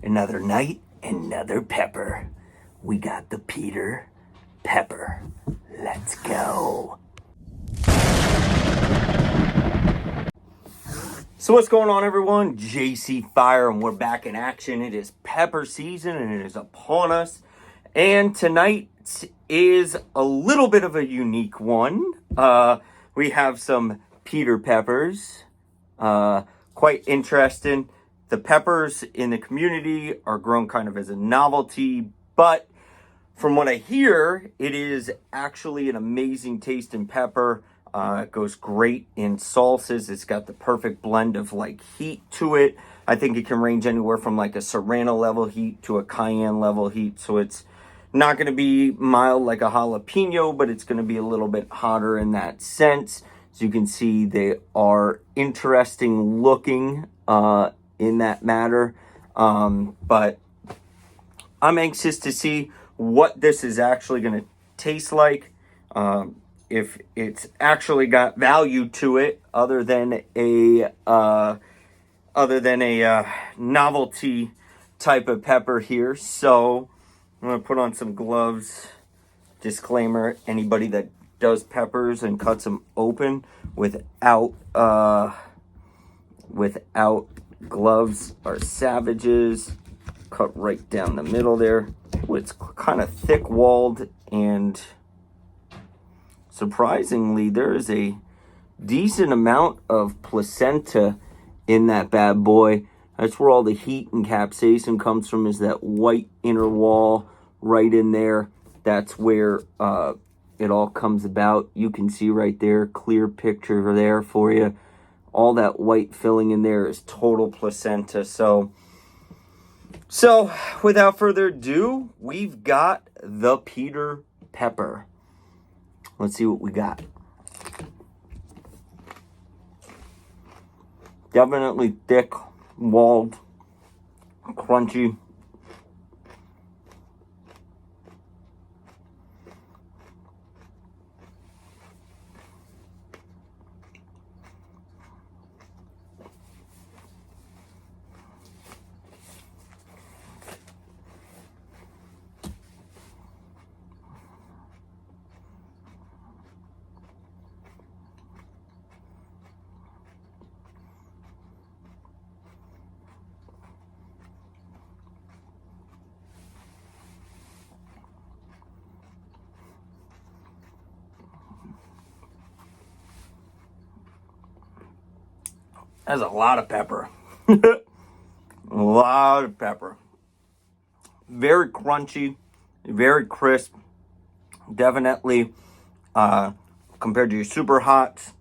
Another night, another pepper. We got the Peter Pepper. Let's go. So what's going on, everyone? JC Fire, and we're back in action. It is pepper season and it is upon us. And tonight is a little bit of a unique one. We have some Peter peppers. Quite interesting. The peppers in the community are grown kind of as a novelty, but from what I hear, it is actually an amazing tasting pepper. It goes great in salsas. It's got the perfect blend of like heat to it. I think it can range anywhere from like a serrano level heat to a cayenne level heat. So it's not going to be mild like a jalapeno, but it's going to be a little bit hotter in that sense. As you can see, they are interesting looking in that matter. But I'm anxious to see what this is actually going to taste like. If it's actually got value to it other than a novelty type of pepper here. So I'm going to put on some gloves. Disclaimer, anybody that does peppers and cuts them open without gloves are savages. Cut right down the middle there. It's kind of thick walled, and surprisingly there is a decent amount of placenta in that bad boy. That's where all the heat and capsaicin comes from, is that white inner wall right in there. That's where it all comes about. You can see right there, clear picture there for you. All that white filling in there is total placenta. So without further ado, we've got the Peter Pepper. Let's see what we got. Definitely thick, walled, crunchy. That's a lot of pepper. A lot of pepper. Very crunchy, very crisp. Definitely compared to your super hots.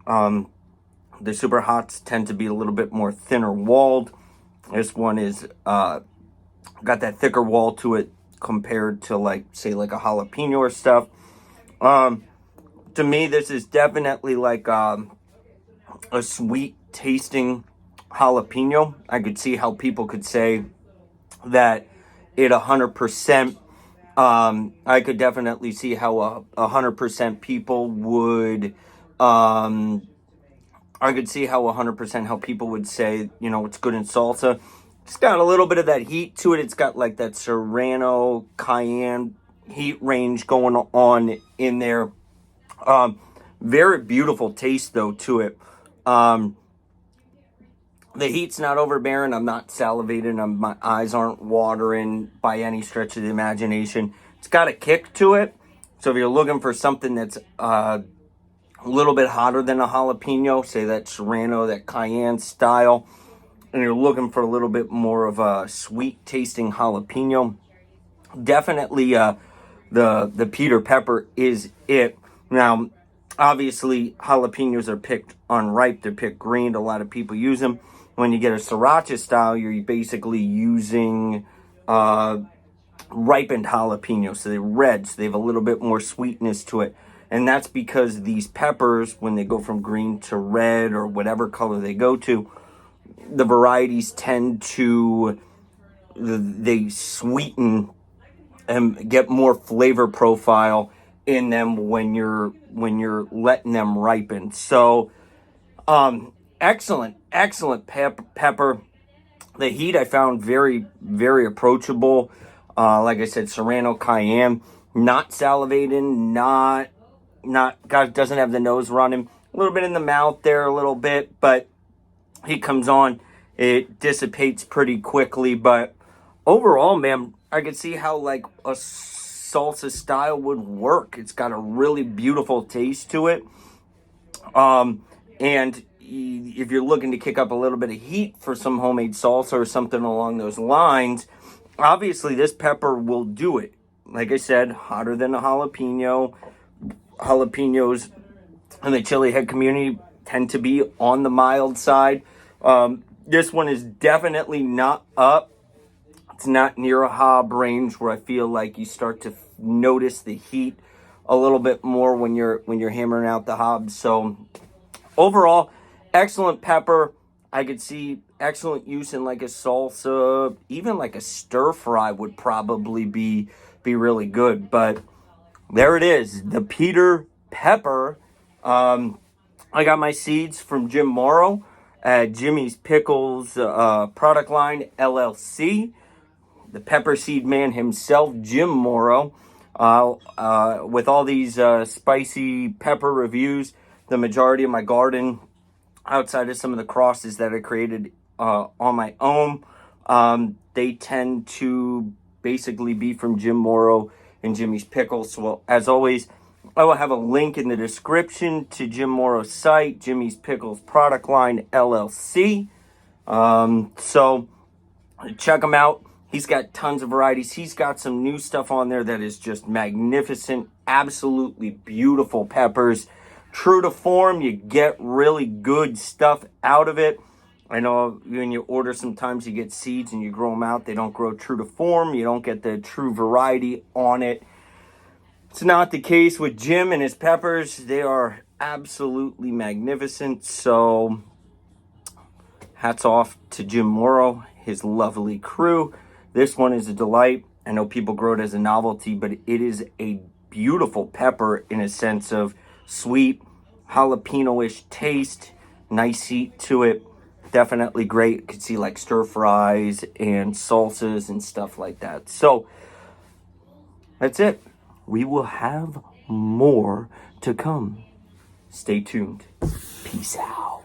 The super hots tend to be a little bit more thinner walled. This one is got that thicker wall to it compared to like a jalapeno or stuff. To me, this is definitely like a sweet tasting jalapeno. I could see how people could say that it 100%. I could definitely see how 100% people would. I could see how 100% how people would say, it's good in salsa. It's got a little bit of that heat to it. It's got like that serrano, cayenne heat range going on in there. Very beautiful taste though to it. The heat's not overbearing. I'm not salivating. My eyes aren't watering by any stretch of the imagination. It's got a kick to it. So if you're looking for something that's a little bit hotter than a jalapeno, say that serrano, that cayenne style, and you're looking for a little bit more of a sweet tasting jalapeno, definitely the Peter Pepper is it. Now, obviously, jalapenos are picked unripe. They're picked green. A lot of people use them. When you get a sriracha style, you're basically using ripened jalapenos. So they're red, so they have a little bit more sweetness to it. And that's because these peppers, when they go from green to red or whatever color they go to, the varieties tend to, they sweeten and get more flavor profile in them when you're letting them ripen. So excellent pepper. The heat I found very, very approachable. Like I said, Serrano Cayenne, not salivating, God doesn't have the nose running. A little bit in the mouth there, a little bit, but he comes on, it dissipates pretty quickly. But overall, man, I could see how like a salsa style would work. It's got a really beautiful taste to it. And if you're looking to kick up a little bit of heat for some homemade salsa or something along those lines, obviously this pepper will do it. Like I said, hotter than a jalapeno. Jalapenos in the chili head community tend to be on the mild side. This one is definitely not up. It's not near a hob range where I feel like you start to notice the heat a little bit more when you're hammering out the hobs. So overall, excellent pepper. I could see excellent use in like a salsa, even like a stir fry would probably be really good. But there it is, the Peter pepper. I got my seeds from Jim Morrow at Jimmy's Pickles product line LLC. The pepper seed man himself, Jim Morrow. With all these spicy pepper reviews, the majority of my garden, outside of some of the crosses that I created on my own, they tend to basically be from Jim Morrow and Jimmy's Pickles. So as always, I will have a link in the description to Jim Morrow's site, Jimmy's Pickles product line LLC. So check him out. He's got tons of varieties. He's got some new stuff on there that is just magnificent, absolutely beautiful peppers. True to form, you get really good stuff out of it. I know when you order, sometimes you get seeds and you grow them out. They don't grow true to form. You don't get the true variety on it. It's not the case with Jim and his peppers. They are absolutely magnificent. So hats off to Jim Morrow, his lovely crew. This one is a delight. I know people grow it as a novelty, but it is a beautiful pepper in a sense of sweet, jalapeno-ish taste, nice heat to it. Definitely great. You can see like stir fries and salsas and stuff like that. So that's it. We will have more to come. Stay tuned. Peace out.